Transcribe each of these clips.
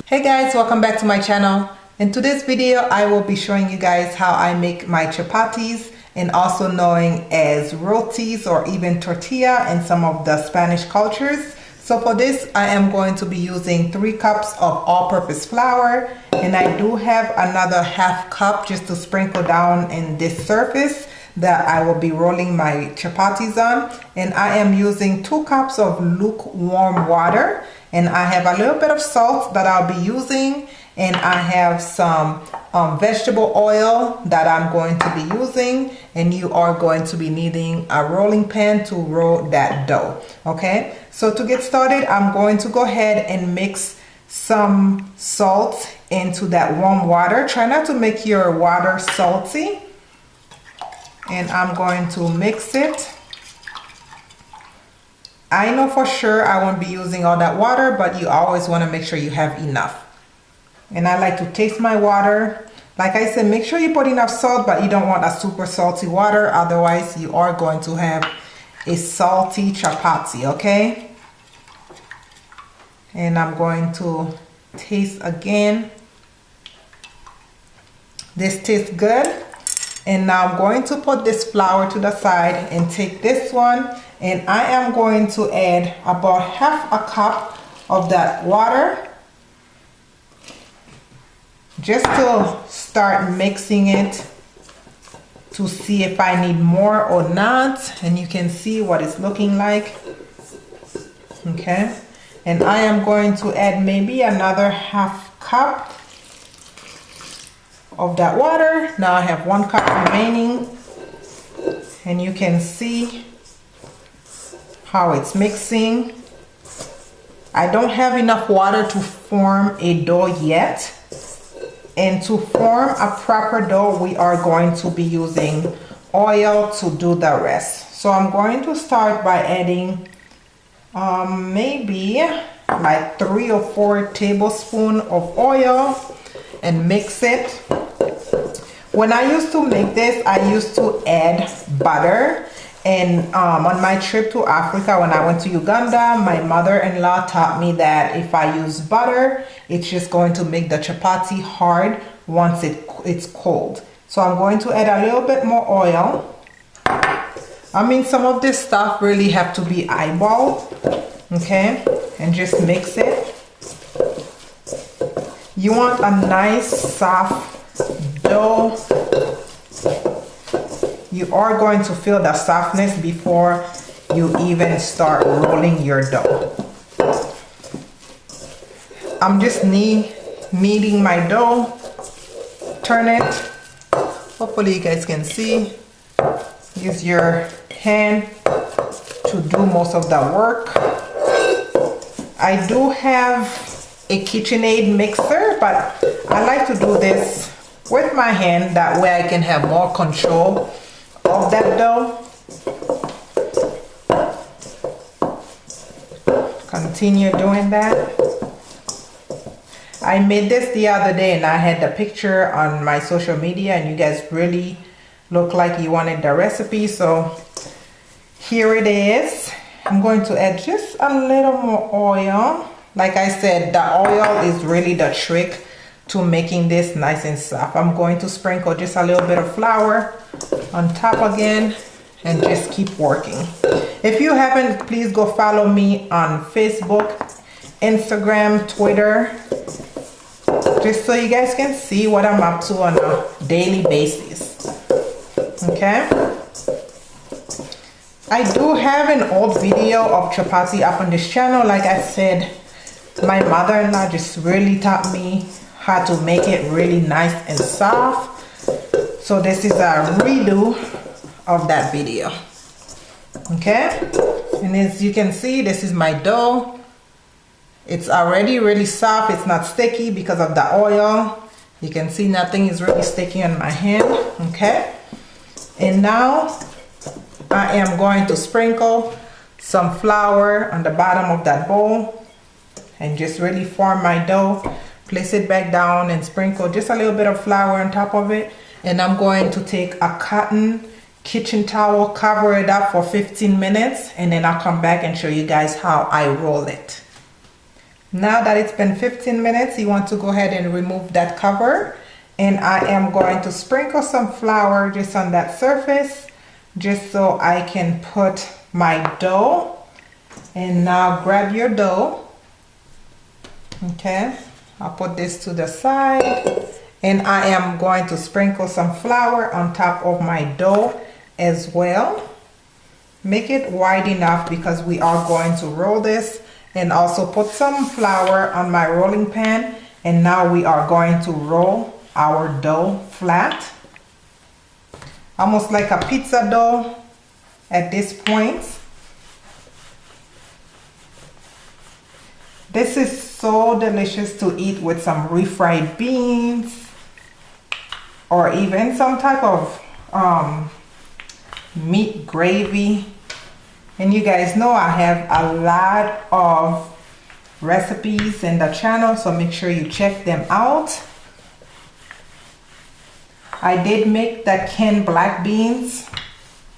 Hey guys, welcome back to my channel. In today's video I will be showing you guys how I make my chapatis, and also known as rotis or even tortilla in some of the Spanish cultures. So for this I am going to be using 3 cups of all-purpose flour, and I do have another half cup just to sprinkle down in this surface that I will be rolling my chapatis on. And I am using 2 cups of lukewarm water, and I have a little bit of salt that I'll be using, and I have some vegetable oil that I'm going to be using, and you are going to be needing a rolling pin to roll that dough. Okay, so to get started I'm going to go ahead and mix some salt into that warm water. Try not to make your water salty, and I'm going to mix it. I know for sure I won't be using all that water, but you always want to make sure you have enough. And I like to taste my water. Like I said, make sure you put enough salt, but you don't want a super salty water, otherwise you are going to have a salty chapati, okay? And I'm going to taste again. This tastes good. And now I'm going to put this flour to the side and take this one, and I am going to add about half a cup of that water just to start mixing it to see if I need more or not. And you can see what it's looking like. Okay, and I am going to add maybe another half cup of that water. Now I have 1 cup remaining, and you can see how it's mixing. I don't have enough water to form a dough yet, and to form a proper dough we are going to be using oil to do the rest. So I'm going to start by adding maybe like 3 or 4 tablespoons of oil and mix it. When I used to make this, I used to add butter. And on my trip to Africa, when I went to Uganda, my mother-in-law taught me that if I use butter, it's just going to make the chapati hard once it's cold. So I'm going to add a little bit more oil. I mean, some of this stuff really have to be eyeballed, okay? And just mix it. You want a nice soft dough. You are going to feel the softness before you even start rolling your dough. I'm just kneading my dough. Turn it. Hopefully you guys can see. Use your hand to do most of the work. I do have a KitchenAid mixer, but I like to do this with my hand. That way I can have more control of that dough. Continue doing that. I made this the other day and I had the picture on my social media, and you guys really look like you wanted the recipe, so here it is. I'm going to add just a little more oil. Like I said, the oil is really the trick to making this nice and soft. I'm going to sprinkle just a little bit of flour on top again and just keep working. If you haven't, please go follow me on Facebook, Instagram, Twitter, just so you guys can see what I'm up to on a daily basis. Okay, I do have an old video of chapati up on this channel. Like I said, my mother-in-law just really taught me how to make it really nice and soft. So this is a redo of that video. Okay, and as you can see, this is my dough. It's already really soft. It's not sticky because of the oil. You can see nothing is really sticky on my hand. Okay, and now I am going to sprinkle some flour on the bottom of that bowl and just really form my dough. Place it back down and sprinkle just a little bit of flour on top of it. And I'm going to take a cotton kitchen towel, cover it up for 15 minutes, and then I'll come back and show you guys how I roll it. Now that it's been 15 minutes, you want to go ahead and remove that cover. And I am going to sprinkle some flour just on that surface, just so I can put my dough. And now grab your dough. Okay, I'll put this to the side. And I am going to sprinkle some flour on top of my dough as well. Make it wide enough because we are going to roll this. And also put some flour on my rolling pan. And now we are going to roll our dough flat. Almost like a pizza dough at this point. This is so delicious to eat with some refried beans or even some type of meat gravy. And you guys know I have a lot of recipes in the channel, so make sure you check them out. I did make the canned black beans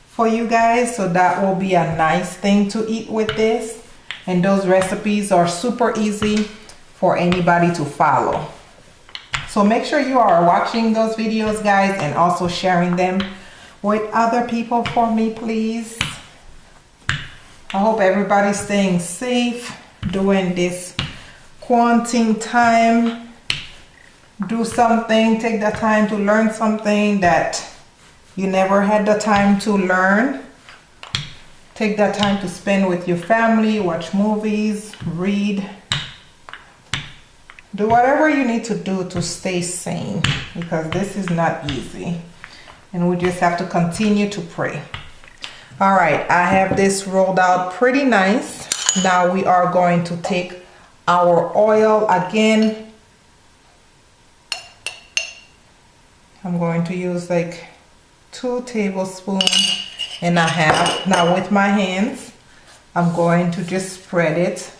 for you guys, so that will be a nice thing to eat with this. And those recipes are super easy for anybody to follow. So make sure you are watching those videos, guys, and also sharing them with other people for me, please. I hope everybody's staying safe during this quarantine time. Do something, take the time to learn something that you never had the time to learn. Take that time to spend with your family, watch movies, read. Do whatever you need to do to stay sane, because this is not easy. And we just have to continue to pray. All right, I have this rolled out pretty nice. Now we are going to take our oil again. I'm going to use like 2 tablespoons and a half. Now with my hands, I'm going to just spread it.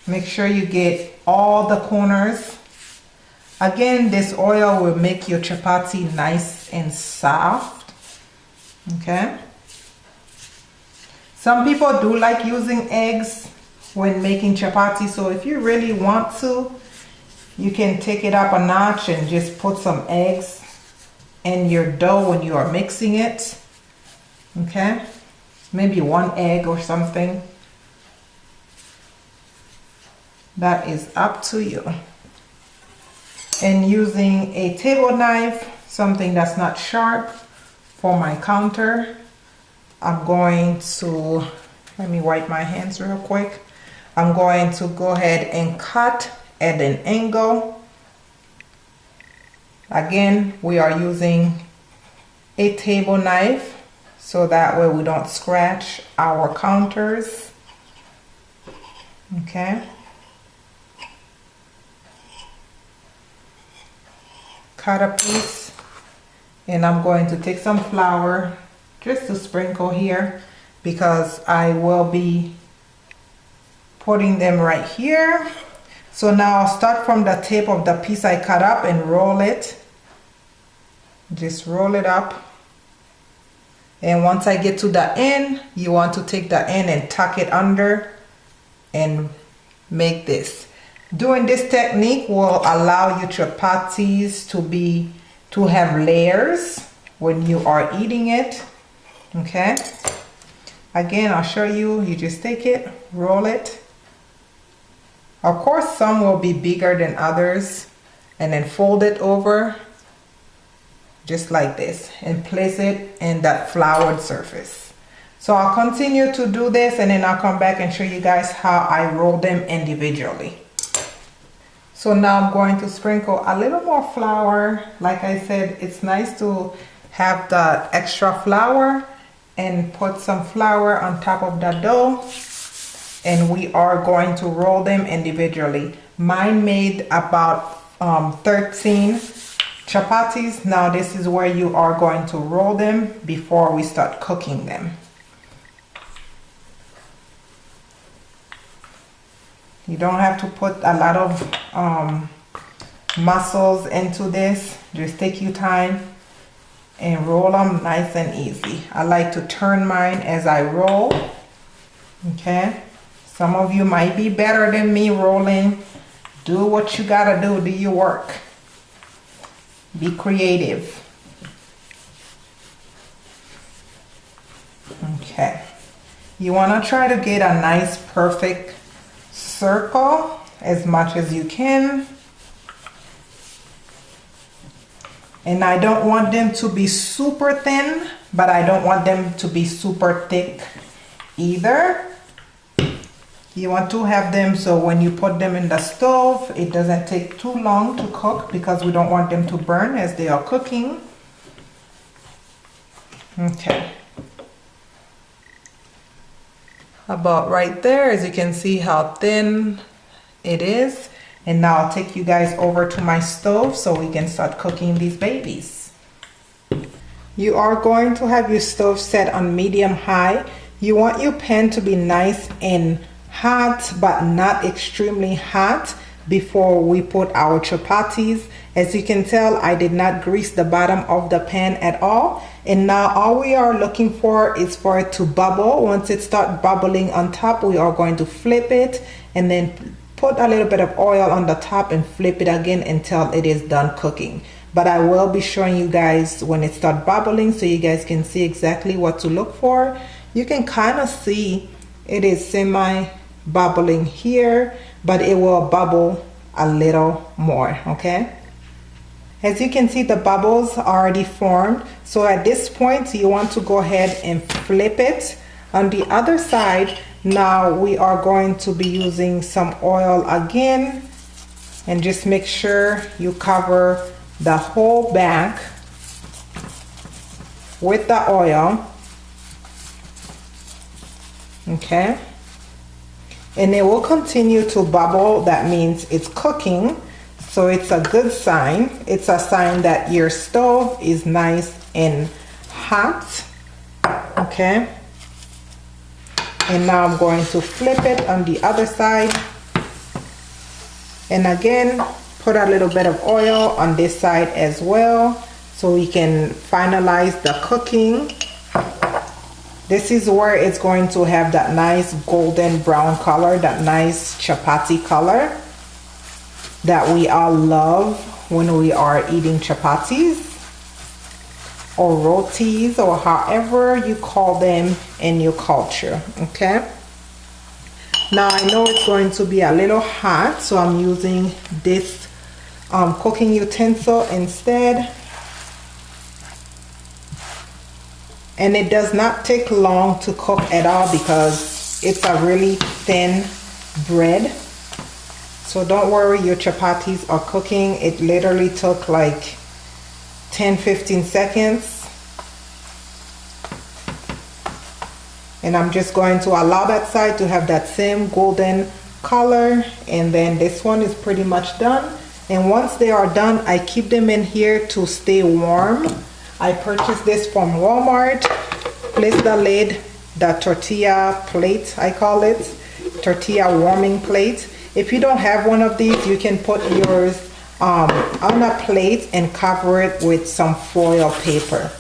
Make sure you get all the corners. Again, this oil will make your chapati nice and soft. Okay. Some people do like using eggs when making chapati, so if you really want to, you can take it up a notch and just put some eggs in your dough when you are mixing it. Okay, maybe 1 egg or something. That is up to you. And using a table knife, something that's not sharp, for my counter, I'm going to, let me wipe my hands real quick. I'm going to go ahead and cut at an angle. Again, we are using a table knife so that way we don't scratch our counters. Okay. Cut a piece. And I'm going to take some flour just to sprinkle here because I will be putting them right here. So now I'll start from the tip of the piece I cut up and roll it. Just roll it up. And once I get to the end, you want to take the end and tuck it under and make this. Doing this technique will allow your chapatis to have layers when you are eating it. Okay, again, I'll show you. You just take it, roll it. Of course, some will be bigger than others, and then fold it over just like this and place it in that floured surface. So I'll continue to do this, and then I'll come back and show you guys how I roll them individually. So now I'm going to sprinkle a little more flour. Like I said, it's nice to have the extra flour, and put some flour on top of the dough. And we are going to roll them individually. Mine made about 13 chapatis. Now this is where you are going to roll them before we start cooking them. You don't have to put a lot of muscles into this. Just take your time and roll them nice and easy. I like to turn mine as I roll. Okay, Some of you might be better than me rolling. Do what you gotta do. Do your work. Be creative. Okay. You want to try to get a nice perfect circle as much as you can. And I don't want them to be super thin, but I don't want them to be super thick either. You want to have them so when you put them in the stove, it doesn't take too long to cook because we don't want them to burn as they are cooking. Okay. About right there, as you can see how thin it is. And now I'll take you guys over to my stove so we can start cooking these babies. You are going to have your stove set on medium high. You want your pan to be nice and hot, but not extremely hot before we put our chapatis. As you can tell, I did not grease the bottom of the pan at all. And now all we are looking for is for it to bubble. Once it starts bubbling on top, we are going to flip it and then put a little bit of oil on the top and flip it again until it is done cooking. But I will be showing you guys when it starts bubbling so you guys can see exactly what to look for. You can kind of see it is semi bubbling here, but it will bubble a little more. Okay, as you can see, the bubbles already formed. So at this point you want to go ahead and flip it on the other side. Now we are going to be using some oil again, and just make sure you cover the whole back with the oil. Okay, and it will continue to bubble. That means it's cooking, so it's a good sign. It's a sign that your stove is nice and hot. Okay, and now I'm going to flip it on the other side, and again put a little bit of oil on this side as well so we can finalize the cooking. This is where it's going to have that nice golden brown color, that nice chapati color that we all love when we are eating chapatis or rotis or however you call them in your culture. Okay, now I know it's going to be a little hot, so I'm using this cooking utensil instead. And it does not take long to cook at all because it's a really thin bread. So don't worry, your chapatis are cooking. It literally took like 10-15 seconds. And I'm just going to allow that side to have that same golden color. And then this one is pretty much done. And once they are done, I keep them in here to stay warm. I purchased this from Walmart. Place the lid, the tortilla plate, I call it, tortilla warming plate. If you don't have one of these, you can put yours on a plate and cover it with some foil paper.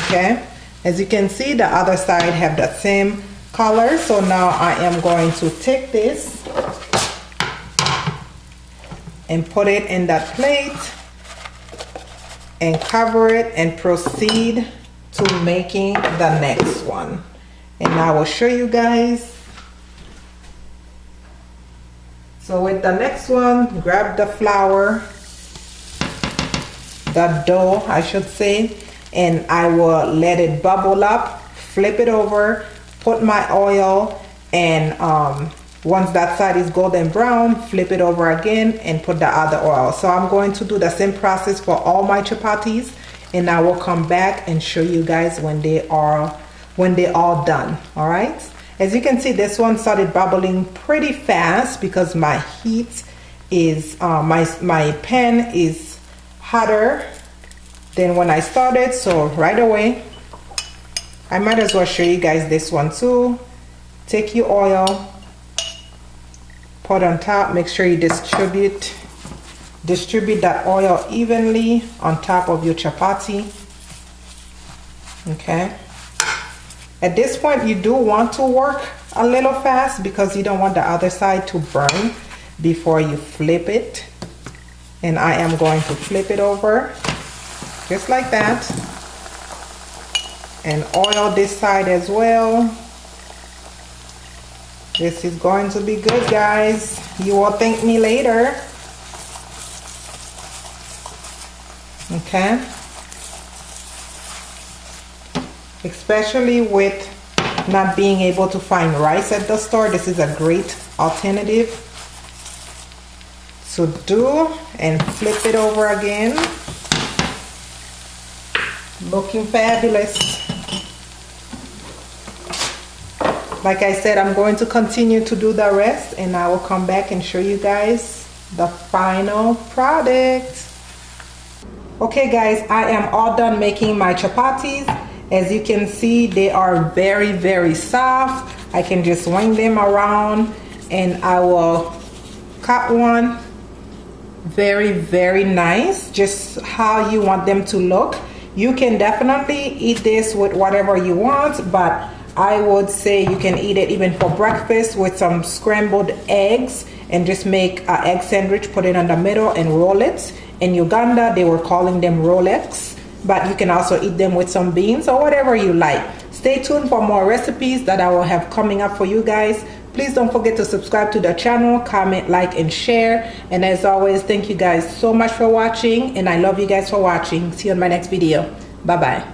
Okay, as you can see, the other side have the same color. So now I am going to take this and put it in that plate and cover it and proceed to making the next one. And I will show you guys. So with the next one, grab the flour, the dough I should say, and I will let it bubble up, flip it over, put my oil, and once that side is golden brown, flip it over again and put the other oil. So I'm going to do the same process for all my chapatis, and I will come back and show you guys when they all done. All right, as you can see, this one started bubbling pretty fast because my heat is my pan is hotter than when I started. So right away, I might as well show you guys this one too. Take your oil, put on top, make sure you distribute that oil evenly on top of your chapati. Okay, at this point you do want to work a little fast because you don't want the other side to burn before you flip it. And I am going to flip it over just like that, and oil this side as well. This is going to be good, guys. You will thank me later. Okay, especially with not being able to find rice at the store, this is a great alternative to do. And flip it over again. Looking fabulous. Like I said, I'm going to continue to do the rest, and I will come back and show you guys the final product. Okay guys, I am all done making my chapatis. As you can see, they are very, very soft. I can just swing them around and I will cut one. Very, very nice, just how you want them to look. You can definitely eat this with whatever you want, but I would say you can eat it even for breakfast with some scrambled eggs, and just make an egg sandwich, put it in the middle and roll it. In Uganda, they were calling them Rolex, but you can also eat them with some beans or whatever you like. Stay tuned for more recipes that I will have coming up for you guys. Please don't forget to subscribe to the channel, comment, like, and share. And as always, thank you guys so much for watching, and I love you guys for watching. See you in my next video. Bye-bye.